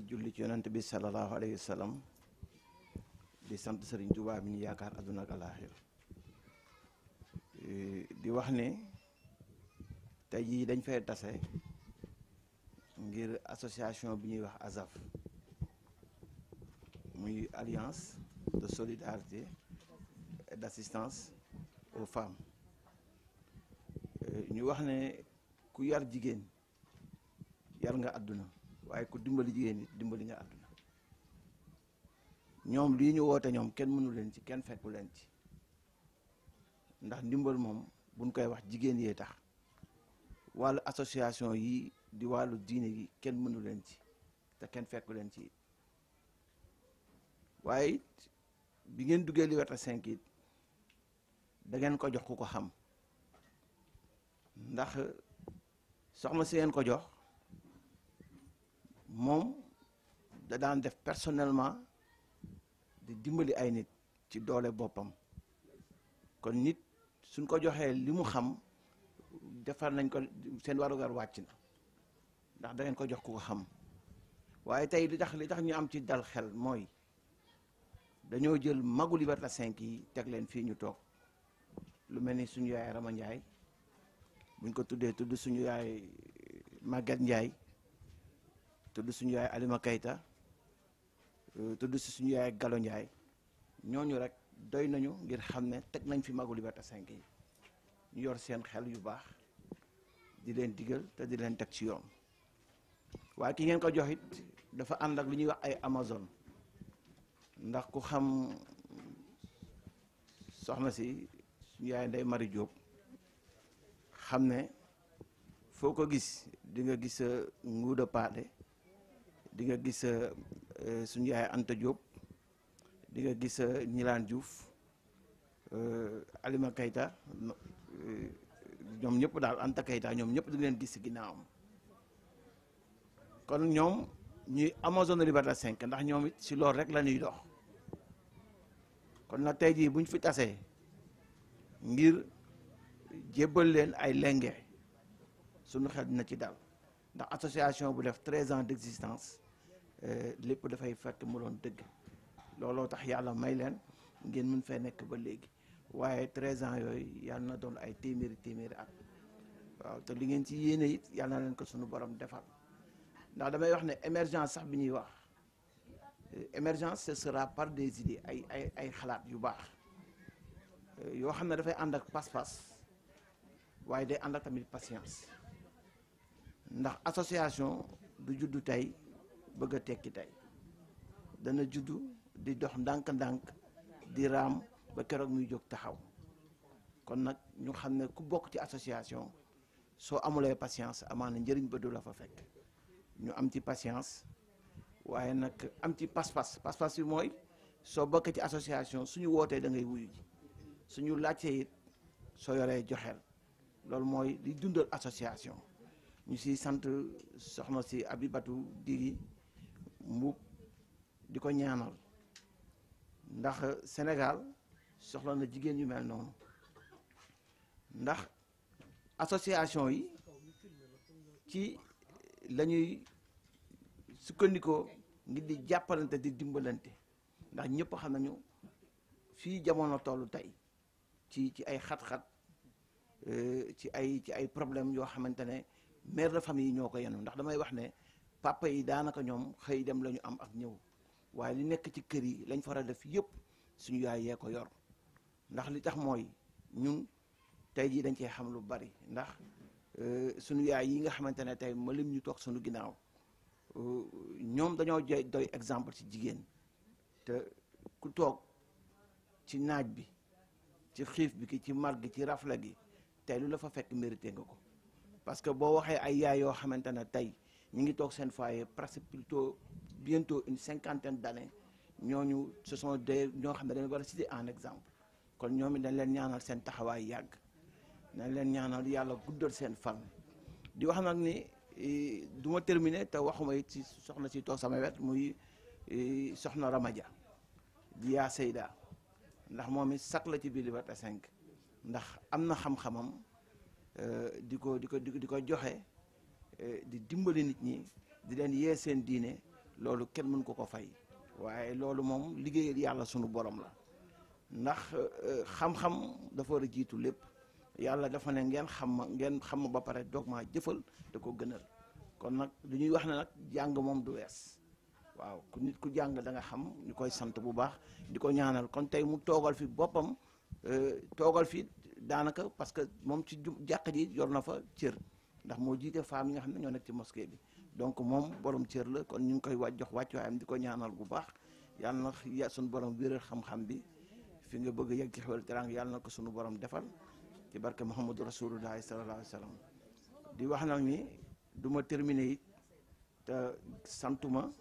julli ci yonent bi sallallahu alayhi wa sallam di sant Serigne Touba mi ñu yaakaar àdduna ak alaaxira di wax ne tey jii dañ fay tase ngir association bi ñuy wax ASAF muy alliance de solidarité et d'assistance aux femmes ñu wax ne ku yar jigéen yar nga àdduna waaye ku dimbali jigéen nit dimbali nga àdduna ñoom lii ñu woote ñoom kenn mënu leen ci kenn fekku leen ci ndax ndimbal moom buñ koy wax jigéen yee tax wàllu association yi di wàllu diine yi kenn mënu leen ci te kenn fekku leen ci waaye bi ngeen duggee Liberté 5 it da ngeen ko jox ku ko xam ndax soxna si ngeen ko jox moom da daan def personnellement di dimbali ay nit ci doole boppam kon nit suñ ko joxee li mu xam defar nañ ko seen warugar wàcc na ndax da ngeen ko jox ku ko xam waaye tey li tax ñu am ci dal xel mooy dañoo jël magu Liberté 5 yi teg leen fii ñu toog lu mel ni suñu yaay Rama Ndiaye buñ ko tuddee tudd suñu yaay Maguette Ndiaye tudd suñu yaay Alima Kayta tudd si suñu yaay Gallo Ndiaye ñooñu rek doy nañu ngir xam ne teg nañ fi magu Liberté 5 yi ñu yor seen xel yu baax di leen digal te di leen teg ci yoon waaye ki ngeen ko jox it dafa ànd ak lu ñuy wax ay Amazone ndax ku xam soxna si suñu yaay Ndeye Marie Diop xam ne foo ko gis di nga gis Nguuda Paate di nga gis suñu yaay Anta Diop di nga gis Ñilaan Diouf Alima Kayta ñoom ñëpp daal Anta Kayta ñoom ñëpp di leen gis ci ginnaawam kon ñoom ñuy Amazone Liberté 5 ndax ñoom it ci loolu rek la ñuy dox kon nag tey jii buñ fi tasee ngir jébbal leen ay lenge suñu xel dina ci dal ndax association bu def 13 ans d'existence lépp dafay fekk mu doon dëgg looloo tax yàlla may leen ngeen mën fee nekk ba léegi waaye 13 ans yooyu yàlla na doon ay téeméeri at waaw te li ngeen ci yéene it yàlla na leen ko suñu borom defal ndax damay wax ne émergence sax bi ñuy wax émergence ce sera par des idées ay xalaat yu baax yoo xam ne dafay ànd ak pas-pas waaye day ànd ak tamit patience ndax association du juddu tey bëgg a tekki tey dana juddu di dox ndànk-ndànk di raam ba keroog muy jóg taxaw kon nag ñu xam ne ku bokk ci association soo amulee patience amaana njëriñ ba du la fa fekk ñu am ci patience waaye nag am ci pas-pas bi mooy soo bokkee ci association suñu wootee da ngay wuyu ji suñu laajtee it soo yoree joxeel loolu mooy li dundal association ñu siy sant soxna si Abibatu Diri Mbuub di ko ñaanal ndax Sénégal soxla na jigéen yu mel noonu ndax association yi ci lañuy sukkandikoo ngir di jàppalante di dimbalante ndax ñëpp xam nañu fii jamono tollu tey ci ay xat-xat ci ay problème yoo xamante ne mère de famille yi ñoo ko yenu ndax damay wax ne papa yi daanaka ñoom xëy dem la ñu am ak ñëw waaye li nekk ci kër yi lañ fa war a def yëpp suñu yaay yee ko yor ndax li tax mooy ñun tey jii dañ cee xam lu bari ndax suñu yaay yi nga xamante ne tey ma lim ñu toog suñu ginnaaw ñoom dañoo doy exemple ci jigéen te ku toog ci naaj bi ci xiif bi ki ci mar gi ci rafle gi tey lu la fa fekk mérité nga ko parce que boo waxee ay yaay yoo xamante ne tey ñu ngi toog seen foyer presque plutôt bientôt une 50aine d'années ñooñu ce sont des ñoo xam ne dañu war a citer en exemple kon ñoom it dañ leen ñaanal seen taxawaay yàgg dañ leen ñaanal yàlla guddal seen fan di wax nag ni du ma terminer te waxuma it ci soxna si toog sama wet muy soxna Ramadia di yaa Seyda ndax moom it sax la ci biir Liberté 5 ndax am na xam-xamam di ko joxe di dimbali nit ñi di leen yee seen diine loolu kenn mën ko fay waaye loolu moom liggéeyal yàlla sunu borom la ndax xam-xam dafa war a jiitu lépp yàlla dafa ne ngeen xam ma ba pare doog maa jëfal da ko gënal kon nag du ñuy wax ne nag jàng moom du wees waaw ku nit ku jàng da nga xam ñu koy sant bu baax di ko ñaanal kon tey mu toogal fi boppam toogal fi daanaka parce que moom ci jàkk ji yor na fa cër ndax moo jiite femmes yi nga xam ne ñoo nekk ci mosquée bi donc moom borom cër la kon ñu ngi koy jox wàccuwaayam di ko ñaanal bu baax yàlla na suñu borom wéral xam-xam bi fi nga bëgg yegg ci xewal terang yàlla na ko suñu borom defal ci barke Muhammadu Rasulullahi sallallahu alayhi wa sallam di wax nag ni du ma terminer it te santuma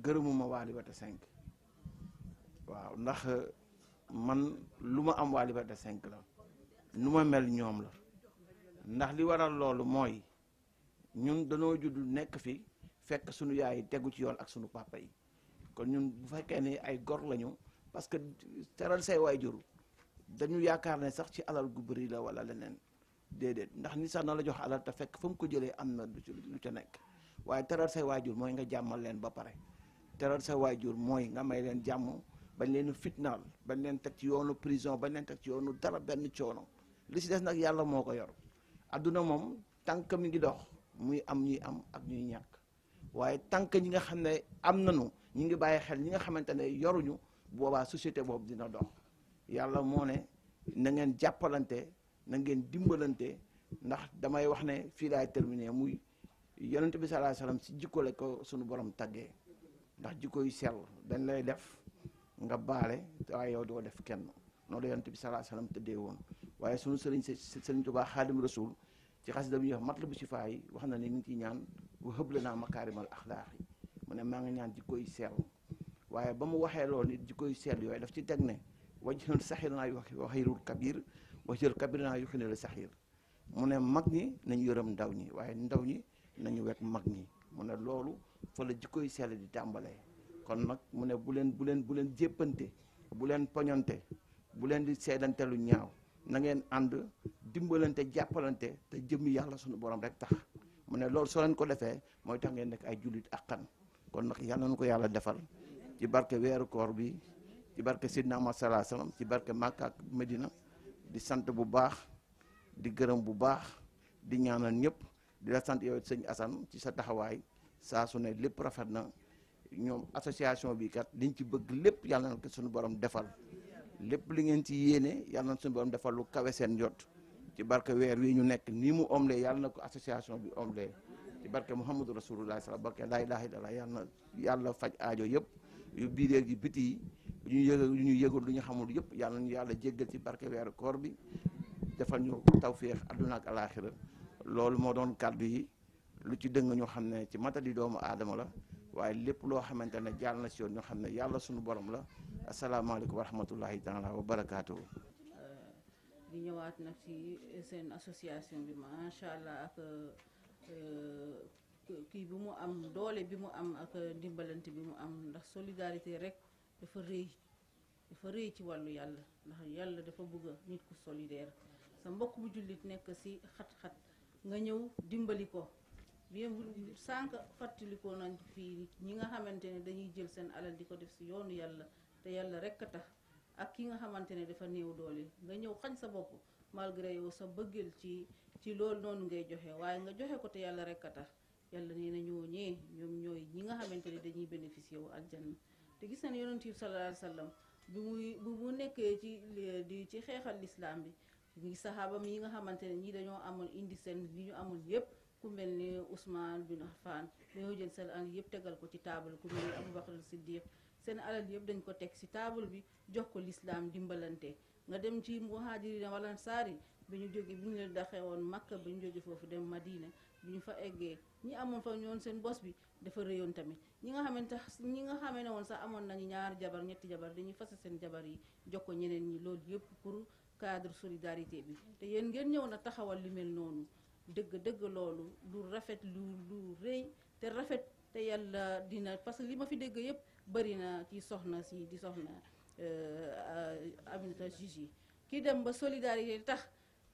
gërëmuma waa Liberté 5 waaw ndax man lu ma am waa Liberté 5 la nu ma mel ñoom la ndax li waral loolu mooy ñun dañoo judd nekk fi fekk sunu yaay tegu ci yoon ak sunu papa yi kon ñun bu fekkee ne ay gor lañu parce que teral say waajur dañu yaakaar ne sax ci alal gu bëri la wala leneen déedéet ndax ni sax na la jox alal te fekk fa mu ko jëlee am na lu ca nekk waaye teral say waajur mooy nga jàmmal leen ba pare teral say waajur mooy nga may leen jàmm bañ leen fitnaal bañ leen teg ci yoonu prison bañ leen teg ci yoonu dara benn coono li si des nag yàlla moo ko yor adduna moom tànk mi ngi dox muy am ñuy am ak ñuy ñàkk waaye tànk ñi nga xam ne am nañu ñi ngi bàyyi xel ñi nga xamante ne yoruñu boobaa société boobu dina dox yàlla moo ne na ngeen jàppalante na ngeen dimbalante ndax damay wax ne fii laay terminé muy yonent bi sallallahu alayhi wasallam si jikko la ko sunu borom taggee ndax jikko yu sell dañ lay def nga baale waaye yow doo def kenn noonu la yonent bi sallallahu alayhi wasallam tëddee woon waaye sunu sëriñ Tuubaa Xaadim Rasuul ci xasida bi ñuy wax Matlabu Sifaa yi wax na ne mi ngi ciy ñaan wa hëb lanaa makaarimal axlaaq yi mu ne maa ngi ñaan jikko yu sell waaye ba mu waxee loolu nit jikko yu sell yooyu daf ci teg ne wajhal saxiir naa yu xayrul kabir wajhal kabir naa yu xinal saxiir mu ne mag ñi nañu yërëm ndaw ñi waaye ndaw ñi nañu wekk mag ñi mu ne loolu fa la jikko yu sell di tàmbalee kon nag mu ne bu leen jéppante bu leen poñante bu leen di seedante lu ñaaw na ngeen ànd dimbalante jàppalante te jëmmi yàlla suñu borom rek tax mu ne loolu soo leen ko defee mooy tax ngeen nekk ay jullit akkan kon nag yàlla na ko yàlla defal ci barke weeru koor bi ci barke Seydina Muhammad sallallahu alayhi wasallam ci barke Makka ak Medina di sant bu baax di gërëm bu baax di ñaanal ñëpp di la sant yow sëñ Assane ci sa taxawaay saa su ne lépp rafet na ñoom association bi kat liñ ci bëgg lépp yàlla na ko suñu borom defal lépp li ngeen ci yéene yàlla na suñu borom defal lu kawe seen jot ci barke weer wi ñu nekk nii mu omlee yàlla na ko association bi omlee ci barke Muhammadu Rasulullah sallallahu barke laa ilaaha illallah yàlla faj aajo yëpp yu biiree gi biti yi yu ñu yëgul lu ñu xamul yëpp yàlla ñu yàlla jéggal ci barke weeru koor bi defal ñu tawféex àdduna ak alaaxira loolu moo doon kàddu yi lu ci dëng ñoo xam ne ci matadi doomu aadama la waaye lépp loo xamante ne jàll na si yoon ñoo xam ne yàlla suñu borom la asalaamaaleykum wa rahmatullahi taala wa barakaatuhu. di ñëwaat nag ci seen association bi macha allah ak kii bi mu am doole bi mu am ak dimbalante bi mu am ndax solidarité rek dafa rëy ci wàllu yàlla ndax yàlla dafa bëgg nit ku solidaire sa mbokk bu jullit nekk ci xat-xat nga ñëw dimbali ko bien sànq fàttalikoo nañ fii ñi nga xamante ne dañuy jël seen alal di ko def ci yoonu yàlla te yàlla rek a tax ak ki nga xamante ne dafa néew doole nga ñëw xañ sa bopp malgré yow sa bëggeel ci loolu noonu ngay joxe waaye nga joxe ko te yàlla rek a tax yàlla nee na ñooñee ñoom ñooy ñi nga xamante ne dañuy bénéficier wu aljanna te gis nañ yonent bi sallallahu alayhi wa sallam bu mu nekkee ci xeexal lislaam bi ngi saxaabam yi nga xamante ne ñii dañoo amoon indi seen li ñu amoon yépp ku mel ni Ousmane bin Affan dañoo jël seen alal yëpp tegal ko ci table ku mel ni Aboubacar Siddiq seen alal yëpp dañ ko teg ci table bi jox ko lislaam dimbalante nga dem ci muhaajiriin wala ansaar bi ñu jóge bi ñu leen daxee woon Makka bi ñu jóge foofu dem Madina bi ñu fa eggee ñi amoon fa ñoon seen bos bi dafa réyoon tamit ñi nga xamee ne woon sax amoon nañu ñaari jabar ñetti jabar dañuy fase seen jabar yi jox ko ñeneen ñi loolu yëpp pour cadre solidarité bi te yéen ngeen ñëw na taxawal li mel noonu dëgg loolu lu rafet lu rëy te rafet te yàlla dina parce que li ma fi dégg yëpp bari na ci soxna si di soxna Aminata Jiji ki dem ba solidarité tax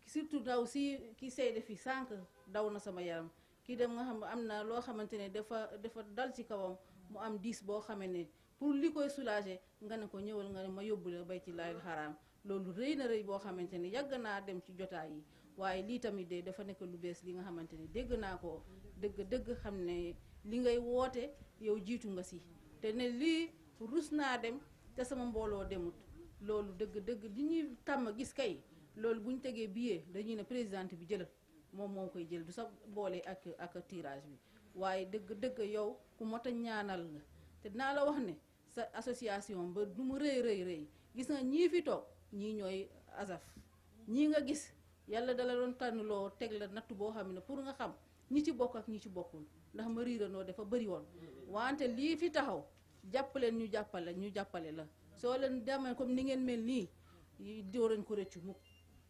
surtout daw si ki seede fi sànq daw na sama yaram kii dem nga xam am na loo xamante ne dafa dal ci kawam mu am diis boo xamee ne pour li koy soulager nga ne ko ñëwal nga ne ma yóbbu la baytillaahil xaraam loolu rëy na rëy boo xamante ne yàgg naa dem ci jotaay yi waaye lii tamit de dafa nekk lu bees li nga xamante ne dégg naa ko dëgg xam ne li ngay woote yow jiitu nga si te ne lii rus naa dem te sama mbooloo demut loolu dëgg li ñuy tàmm gis kay loolu bu ñu tegee billet dañuy ne présidente bi jëlal moom moo koy jël du sa boole ak tirage bi waaye dëgg yow ku mot a ñaanal nga te dinaa la wax ne sa association ba du mu rëy gis nga ñii fi toog ñii ñooy asaf ñii nga gis yàlla dala doon tànnloo teg la natt boo xam ne pour nga xam ñi ci bokk ak ñi ci bokkul ndax ma riirandoo dafa bëri woon wante lii fi taxaw jàppaleen ñu jàppale la soo leen demee comme ni ngeen mel nii doo leen ko rëccu mukk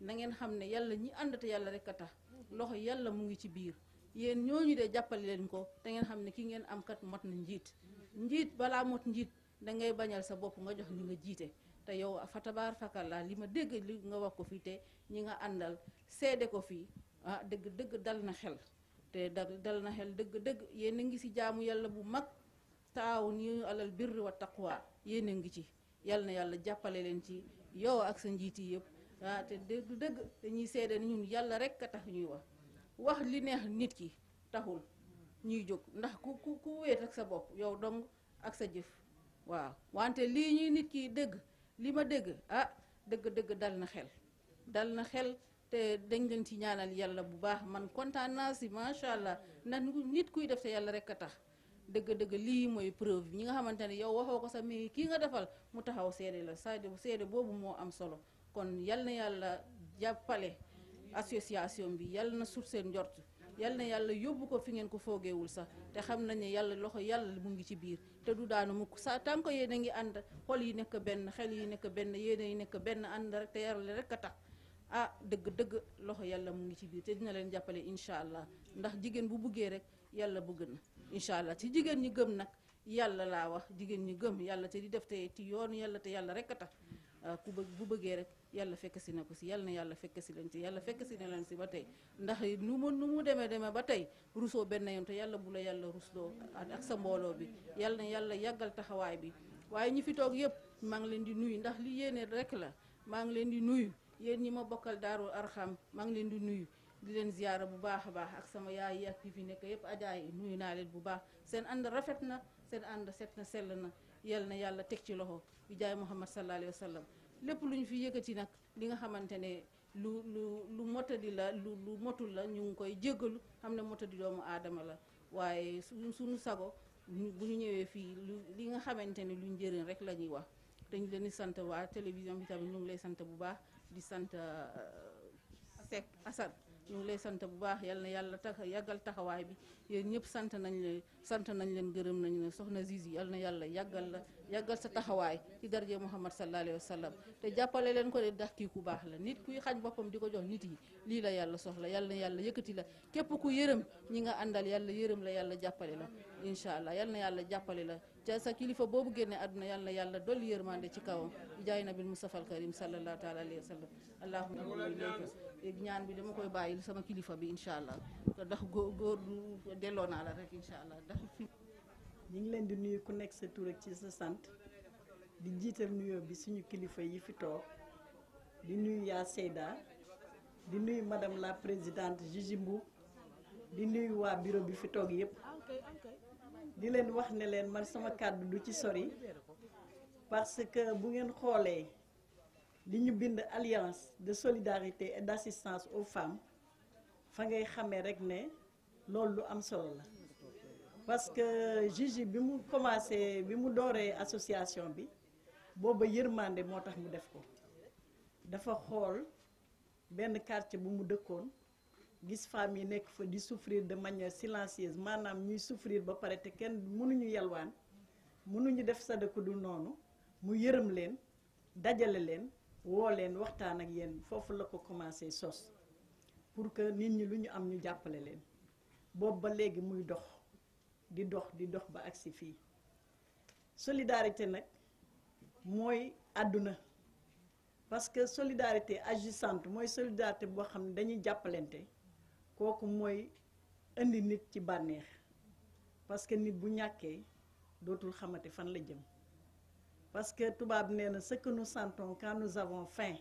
na ngeen xam ne yàlla ñi ànd te yàlla rek a tax loxo yàlla mu ngi ci biir yéen ñooñu de jàppale leen ko te ngeen xam ne ki ngeen am kat mot na njiit balaa mot njiit dangay bañal sa bopp nga jox ñi nga jiite te yow fa tabaar fakalla li ma dégg li nga wax ko fii te ñi nga àndal seede ko fii ah dëgg dal na xel te dal na xel dëgg yéen a ngi ci jaamu yàlla bu mag taawunu alal birri wa taqwa yéen a ngi ci yal na yàlla jàppale leen ci yow ak sa njiit yi yëpp ah te dëgg dañuy seede ni ñun yàlla rek a tax ñuy wax li neex nit ki taxul ñuy jóg ndax ku wéet ak sa bopp yow dong ak sa jëf waaw wante lii ñuy nit ki dëgg li ma dégg ah dëgg dal na xel te dañ leen ci ñaanal yàlla bu baax man kontaan naa si macha allah ndax nit kuy def te yàlla rek a tax dëgg lii mooy preuve ñi nga xamante ne yow waxoo ko sa mais kii nga defal mu taxaw seede la seede boobu moo am solo kon yal na yàlla jàppale association bi yal na sut seen njort yal na yàlla yóbbu ko fi ngeen ko foogeewul sax te xam nañ ne yàlla loxo yàlla mu ngi ci biir te du daanu mukk sa tant que yéen a ngi ànd xol yi nekk benn xel yi nekk benn yéen yi nekk benn ànd rek te yàlla rek a tax ah dëgg loxo yàlla mu ngi ci biir te dina leen jàppale incha allah ndax jigéen bu buggee rek yàlla bëgg na incha allah ci jigéen ñi gëm nag yàlla laa wax jigéen ñi gëm yàlla te di def te ci yoonu yàlla te yàlla rek a tax bu bëggee rek yàlla fekk si na ko si yàlla na yàlla fekk si leen si yàlla fekk si na leen si ba tey ndax nu mu demee ba tey rusoo benn yoon te yàlla bu la yàlla rusloo ak sa mbooloo bi yàlla na yàlla yàggal taxawaay bi waaye ñi fi toog yëpp maa ngi leen di nuyu ndax li yéene rek la maa ngi leen di nuyu yéen ñi ma bokkal daaru arxam maa ngi leen di nuyu di leen ziyaara bu baax a baax ak sama yaay yi ak fi nekk yëpp ajaay yi nuyu naa leen bu baax seen ànd rafet na seen ànd set na sell na yal na yàlla teg ci loxo bi jaay Muhammad sallallahu alayhi wa sallam lépp lu ñu fi yëkkati nag li nga xamante ne lu motadi la lu motul la ñu ngi koy jéggalu xam ne motadi doomu aadama la waaye suñu sago bu ñu ñëwee fii li nga xamante ne lu njëriñ rek la ñuy wax dañ leen di sant waa télévision bi tamit ñu ngi lay sant bu baax di sant Seck Assane ñu ngi lay sant bu baax yal na yàlla yàggal taxawaay bi yéen ñëpp sant nañ leen gërëm nañ leen soxna Zizi yal na yàlla yàggal sa taxawaay ci darje Muhammad sallallahu alayhi wa sallam te jàppale leen ko de ndax kii ku baax la nit kuy xañ boppam di ko jox nit yi lii la yàlla soxla yal na yàlla yëkkati la képp ku yërëm ñi nga àndal yàlla yërëm la yàlla jàppale la incha allah yal na yàlla jàppale la ca sa kilifa boobu génne àdduna yal na yàlla dolli yërmande ci kawam jaay nabil Mustafa al Karim sallallahu taala alayhi wa sallam allahumma léegi ñaan bi dama koy bàyyil sama kilifa bi incha allah ndax góor du delloo naa la rek incha allah ndax fi ñu ngi leen di nuyu ku nekk sa tur ak ci sa sant di jiital nuyoo bi suñu kilifa yi fi toog di nuyu yaa Seyda di nuyu madame la présidente Gigi Mboup di nuyu waa bureau bi fi toog yépp di leen wax ne leen man sama kàddu du ci sori parce que bu ngeen xoolee li ñu bind alliance de solidarité et d'assistance aux femmes fa ngay xamee rek ne loolu lu am solo la parce que Gigi bi mu commencé bi mu dooree association bi booba yërmande moo tax mu def ko dafa xool benn quartier bu mu dëkkoon gis femmes yi nekk fa di souffrir de manière silencieuse maanaam ñuy souffrir ba pare te kenn mënuñu yalwaan mënuñu def sadaka du noonu mu yërëm leen dajale leen woo leen waxtaan ak yéen foofu la ko commencé sos pour que nit ñi lu ñu am ñu jàppale leen boobu ba léegi muy dox di dox ba agsi fii solidarité nag mooy àdduna parce que solidarité agissante mooy solidarité boo xam ne dañuy jàppalante kooku mooy indi nit ci bànneex parce que nit bu ñàkkee dootul xamante fan la jëm parce que tubaab nee na ce que nous sentons quand nous avons faim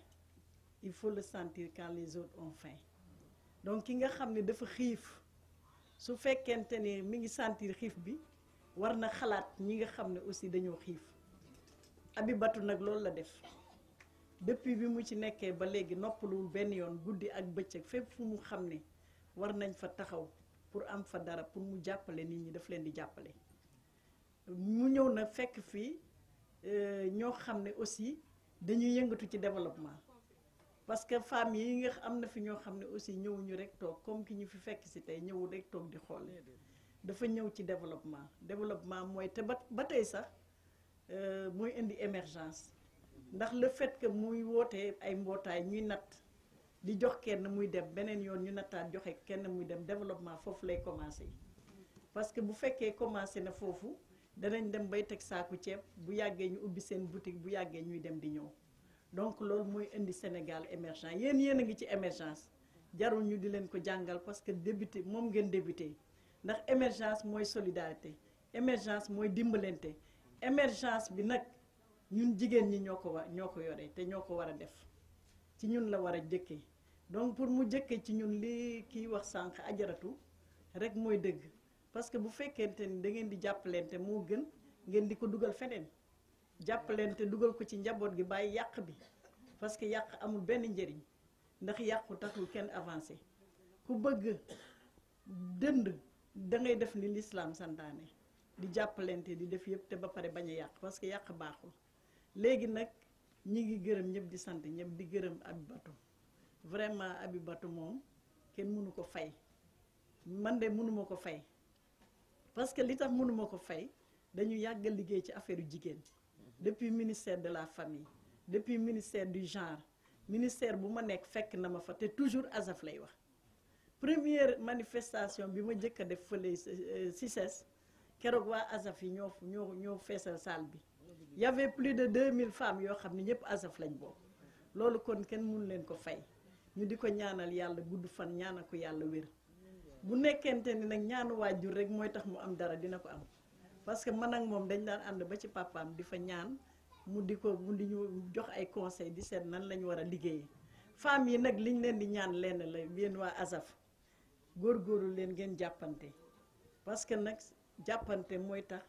il faut le sentir quand les autres ont faim donc ki nga xam ne dafa xiif su fekkente ni mi ngi sentir xiif bi war na xalaat ñi nga xam ne aussi dañoo xiif Abibatu nag loolu la def depuis bi mu ci nekkee ba léegi noppaluwul benn yoon guddi ak bëccëg fépp fu mu xam ne war nañ fa taxaw pour am fa dara pour mu jàppale nit ñi daf leen di jàppale mu ñëw na fekk fii ñoo xam ne aussi dañuy yëngatu ci développement parce que femmes yi nga am na fi ñoo xam ne aussi ñëwuñu rek toog comme ki ñu fi fekk si tey ñëwul rek toog di xool dafa ñëw ci développement mooy te ba tey sax mooy indi émergence ndax le fait que muy wootee ay mbootaay ñuy natt di jox kenn muy dem beneen yoon ñu nattaat joxe kenn muy dem développement foofu lay commencer parce que bu fekkee commencé na foofu danañ dem bay teg saaku ceeb bu yàggee ñu ubbi seen boutique bu yàggee ñuy dem di ñëw donc loolu mooy indi Sénégal émergent yéen a ngi ci émergence jarul ñu di leen ko jàngal parce que débuté moom ngeen débuté ndax émergence mooy solidarité émergence mooy dimbalante émergence bi nag ñun jigéen ñi ñoo ko yore te ñoo ko war a def ci ñun la war a jëkkee donc pour mu jëkkee ci ñun li kiy wax sànq ajaratu rek mooy dëgg parce que bu fekkente ni da ngeen di jàppalante moo gën ngeen di ko dugal feneen jàppalante dugal ko ci njaboot gi bàyyi yàq bi parce que yàq amul benn njëriñ ndax yàqu taxul kenn avancé ku bëgg dënd da ngay def ni l'islam santaane di jàppalante di def yëpp te ba pare bañ a yàq parce que yàq baaxul léegi nag ñi ngi gërëm ñëpp di sant ñëpp di gërëm Abibatu vraiment Abibatu moom kenn mënu ko fay man de mënuma ko fay parce que li tax mënuma ko fay dañu yàgg liggéey ci affaire yu jigéen depuis ministère de la famille depuis ministère du genre ministère bu ma nekk fekk na ma fa te toujours ASAF lay wax première manifestation bi ma njëkk a def fële CICES keroog waa ASAF yi ñoo feesal salle bi y avait plus de 2000 femmes yoo xam ne ñëpp ASAF lañ bokk loolu kon kenn mënu leen ko fay ñu di ko ñaanal yàlla gudd fan ñaanal ko yàlla wér bu nekkente ni nag ñaanu waajur rek mooy tax mu am dara dina ko am parce que man ak moom dañ daan ànd ba ci papaam di fa ñaan mu di ñu jox ay conseil di seet nan lañu war a liggéeyee femmes yi nag liñ leen di ñaan lenn la yéen waa ASAF góorgóorlu leen ngeen jàppante parce que nag jàppante mooy tax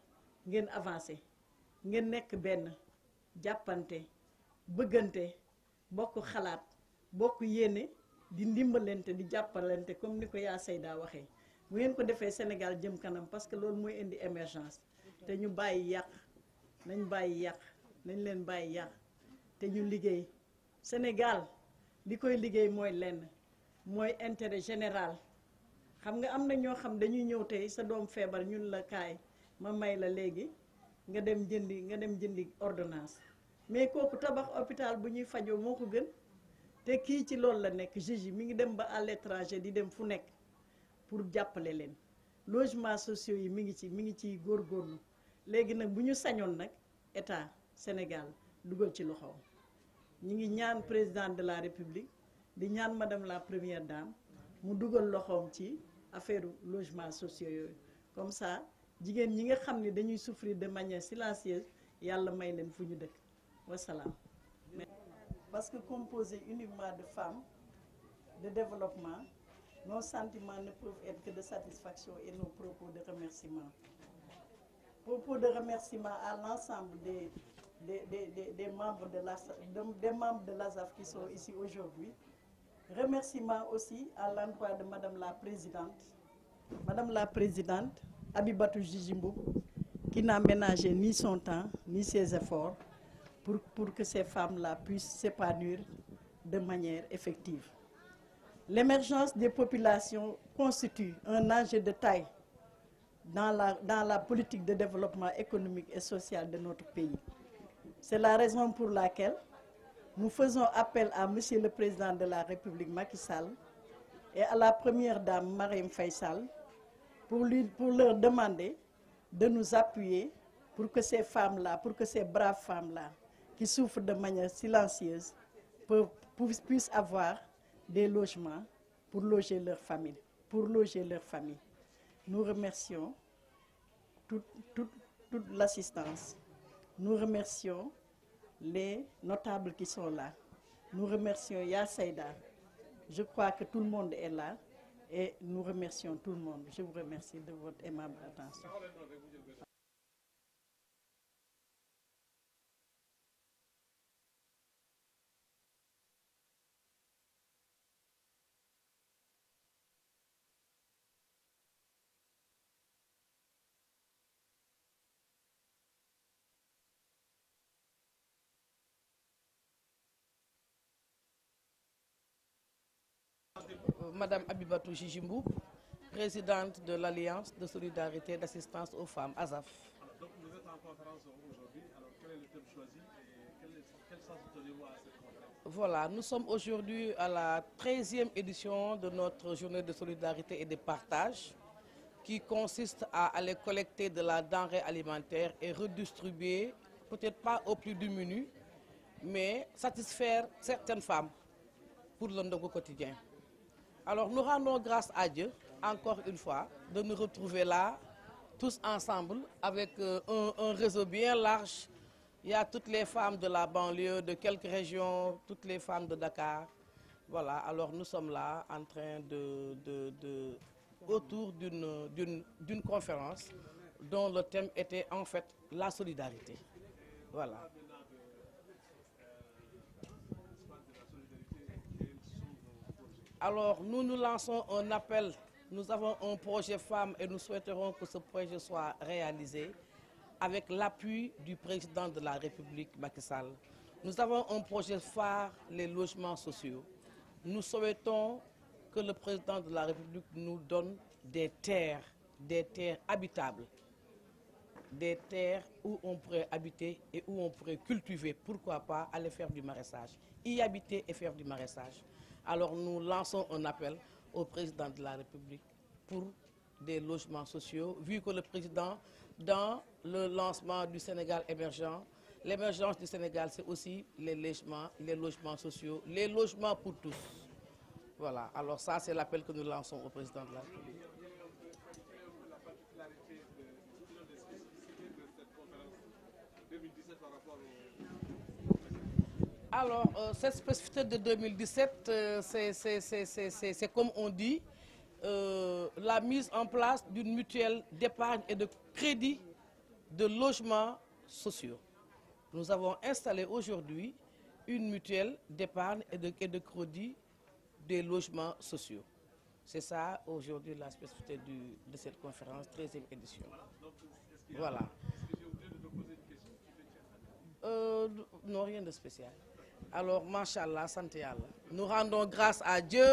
ngeen avancé ngeen nekk benn jàppante bëggante bokk xalaat bokk yéene di ndimbalante di jàppalante comme ni ko yaa Seyda waxee bu ngeen ko defee Sénégal jëm kanam parce que loolu mooy indi émergence te ñu bàyyi yàq nañ leen bàyyi yàq te ñu liggéey Sénégal li koy liggéey mooy lenn mooy intérêt général xam nga am na ñoo xam dañuy ñëw tey sa doom feebar ñun la kaay ma may la léegi nga dem jëndi ordonnance mais kooku tabax hôpital bu ñuy fajoo moo ko gën te kii ci loolu la nekk juge mi ngi dem ba à l'étranger di dem fu nekk pour jàppale leen logements sociaux yi mi ngi ci góorgóorlu léegi nag bu ñu sañoon nag état Sénégal dugal ci loxoom ñi ngi ñaan président de la République di ñaan madame la première dame mu dugal loxoom ci affaire logements sociaux yooyu comme ça jigéen ñi nga xam ne dañuy souffrir de manière silencieuse yàlla may leen fu ñu dëkk wasalaam. Parce que composé uniquement de femmes, de développement, nos sentiments ne peuvent être que de satisfaction et nos propos de remerciement. Propos de remerciement à l'ensemble des membres des membres de l'ASAF qui sont ici aujourd'hui. Remerciement aussi à l'endroit de Madame la Présidente, Abibatou Jijimbo, qui n'a ménagé ni son temps, ni ses efforts, pour que ces femmes-là puissent s'épanouir de manière effective. L'émergence des populations constitue un enjeu de taille dans la politique de développement économique et social de notre pays. C'est la raison pour laquelle nous faisons appel à Monsieur le Président de la République Macky Sall et à la Première Dame Marième Faye Sall pour leur demander de nous appuyer pour que ces femmes-là, pour que ces braves femmes-là, qui souffrent de manière silencieuse puissent avoir des logements pour loger leur famille. nous remercions toute, toute, toute l'assistance. Nous remercions les notables qui sont là. Nous remercions Ya Seyda. Je crois que tout le monde est là et nous remercions tout le monde. Je vous remercie de votre aimable attention. Madame Abibatou Jijimbou, présidente de l'Alliance de solidarité et d'assistance aux femmes, ASAF. Donc vous êtes en conférence aujourd'hui. Alors quel est le thème choisi et quel sens donnez-vous à cette conférence? Voilà, nous sommes aujourd'hui à la 13e édition de notre journée de solidarité et de partage qui consiste à aller collecter de la denrée alimentaire et redistribuer, peut-être pas au plus démunis, mais satisfaire certaines femmes pour le ndogu quotidien. Alors nous rendons grâce à Dieu, encore une fois, de nous retrouver là, tous ensemble, avec un réseau bien large. Il y a toutes les femmes de la banlieue, de quelques régions, toutes les femmes de Dakar. Voilà, alors nous sommes là en train autour d'une conférence dont le thème était en fait la solidarité. Voilà. Alors nous nous lançons un appel. Nous avons un projet femmes et nous souhaiterons que ce projet soit réalisé avec l'appui du président de la République, Macky Sall. Nous avons un projet phare, les logements sociaux. Nous souhaitons que le président de la République nous donne des terres habitables, des terres où on pourrait habiter et où on pourrait cultiver, pourquoi pas aller faire du maraîchage, y habiter et faire du maraîchage. Alors nous lançons un appel au président de la République pour des logements sociaux, vu que le président, dans le lancement du Sénégal émergent, l'émergence du Sénégal, c'est aussi les logements sociaux, les logements pour tous. Voilà, alors ça c'est l'appel que nous lançons au président de la République. La particularité de cette conférence 2017 par rapport au... Alors, cette spécificité de 2017, c'est comme on dit, la mise en place d'une mutuelle d'épargne et de crédit de logements sociaux. Nous avons installé aujourd'hui une mutuelle d'épargne et de crédit des logements sociaux. C'est ça aujourd'hui la spécificité de cette conférence, 13e édition. Voilà. Est-ce que j'ai oublié de te poser une question? Non, rien de spécial. Alors, Machallah, santé Allah. Nous rendons grâce à Dieu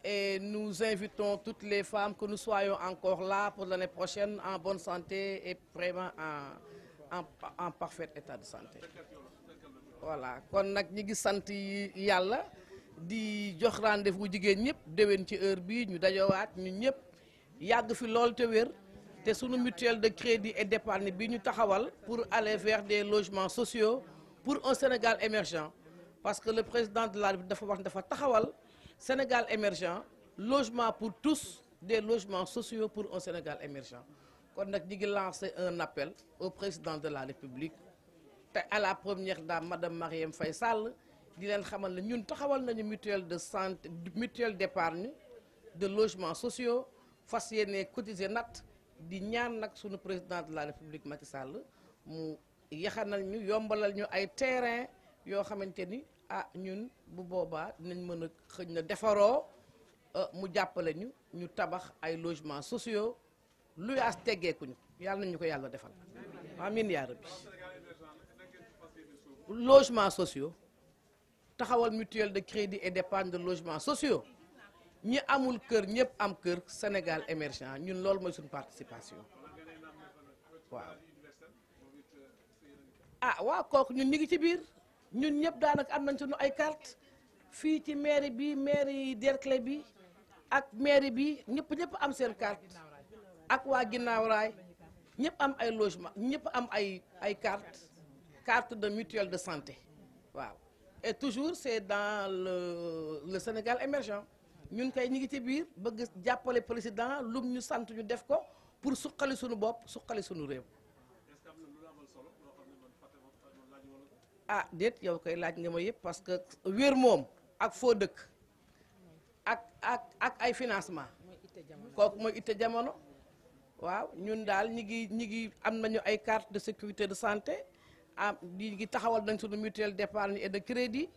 et nous invitons toutes les femmes que nous soyons encore là pour l'année prochaine en bonne santé et vraiment en parfait état de santé. Voilà. Kon nak ñi ngi sant Yàlla di jox rendez-vous jigéen ñëpp déwén ci heure bii ñu dajawaat ñun ñëpp yàgg fi lool te wér te sunu mutuelle de crédit et d'épargne bi ñu taxawal pour aller vers des logements sociaux pour un Sénégal émergent. Parce que le président de la République dafa wax dafa taxawal Sénégal émergent, logement pour tous, des logements sociaux pour un Sénégal émergent. Kon nag ñi ngi lancer un appel au président de la République te à la première dame madame Marième Faye Sall di leen xamal ne ñun taxawal nañu mutuelle de santé, mutuelle d'épargne de logements sociaux fas yéene cotiser nat di ñaan nag sunu président de la République Macky Sall mu yaxanal ñu yombalal ñu ay terrain yoo xamante ni ñun bu boobaa dinañ mën a xëñ na defaroo mu jàppale ñu tabax ay logements sociaux lu yaas teggeekuñu yàlla nañu ko yàlla defal amiin yaa rabbi. Logements sociaux taxawal mutuelle de crédit et d'épargne de logements sociaux ñi amul kër ñëpp am kër Sénégal émergent ñun loolu mooy suñu participation waaw. Waaw kooku ñun ñu ngi ci biir ñun ñëpp daanaka am nañ suñu ay carte fii ci mairie bi mairie Derklé bi ak mairie bi ñëpp am seen carte ak waa Ginnaaw Raay ñëpp am ay logement ñëpp am ay carte de mutuelle de santé waaw. Et toujours c'est dans le Sénégal émergent ñun kay ñi ngi ci biir bëgg jàppale président lum ñu sant ñu def ko pour suqali suñu bopp suqali suñu réew. ah déet yow koy laaj nga ma yëpp parce que wér moom ak foo dëkk ak ay financement kooku mooy itte jamono waaw ñun daal ñi ngi am nañu ay carte de sécurité de santé di ngi taxawal nañ suñu mutuelle d'épargne et de crédit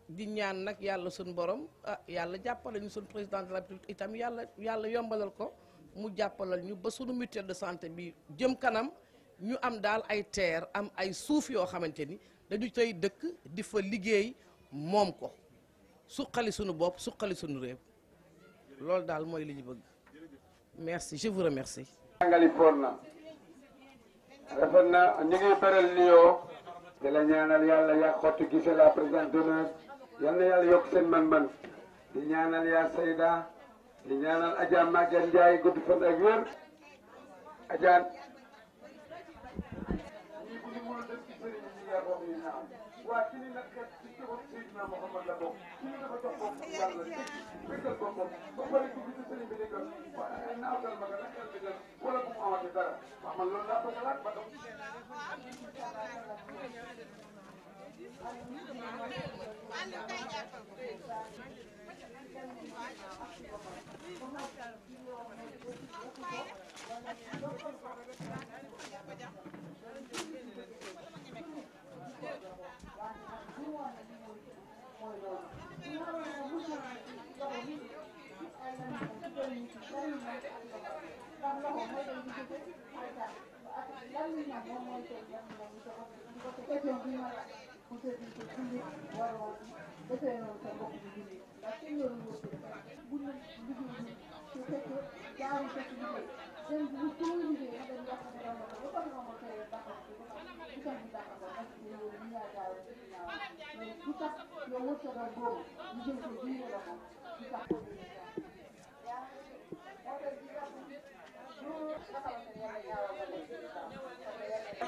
di ñaan nag yàlla suñu borom yàlla jàppale ñu suñu président de la République itam yàlla yombalal ko mu jàppalal ñu ba suñu mutuelle de santé bi jëm kanam ñu am daal ay terre am ay suuf yoo xamante ni dañu tey dëkk di fa liggéey moom ko suqali suñu bopp suqali suñu réew loolu daal mooy li ñu bëgg merci je vous remercie. jàngali for na rafet na ñu ngi beral nuyoo di la ñaanal yàlla yaa xottu gisee la présidente d'honneur yal na yàlla yokk seen man-man di ñaanal yaa Seyda di ñaanal Adja Maguette Ndiaye gudd fan ak wér Adja waa ci ni nag kat ci joxoon Seydina Mouhamad la bokk ci ni dafa jox bopp yàlla fekal boppam ba pare dugg ci sëriñ bi dëggal naawtal ma nga nag xel bi dal wala bu mu amati dara wax man loolu laa bëgg laat ba dox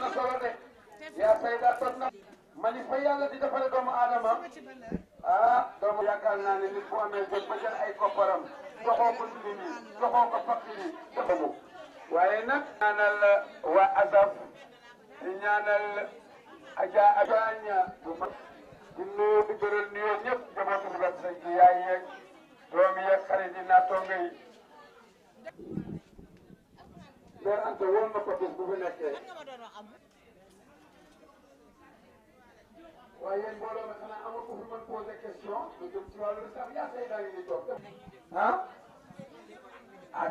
na solo de yaa Seyda tot na mani fa yàlla di defare doomu aadama doomu yaakaar naa ne nit bu amee jot ba jël ay kopparam joxoo ko nit ñi joxoo ko fakki yi defamu waaye nag ñaanal waa Azaf di ñaanal Adja ña di nuyu di bëral nuyoo ñëpp jabootu bi gat say ci yaay yeeg doom yeeg xarit yi naatoonge yi Mère Anta woon na ko bis bu fi nekkee waaye yéen mbooloo mi xanaa amul ku fi mën poser question lu jëm ci wàllu sax yaa Seyda ngi nii toog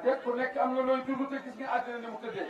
te ku nekk am na looy dund te gis nga àddina ni mu tëddee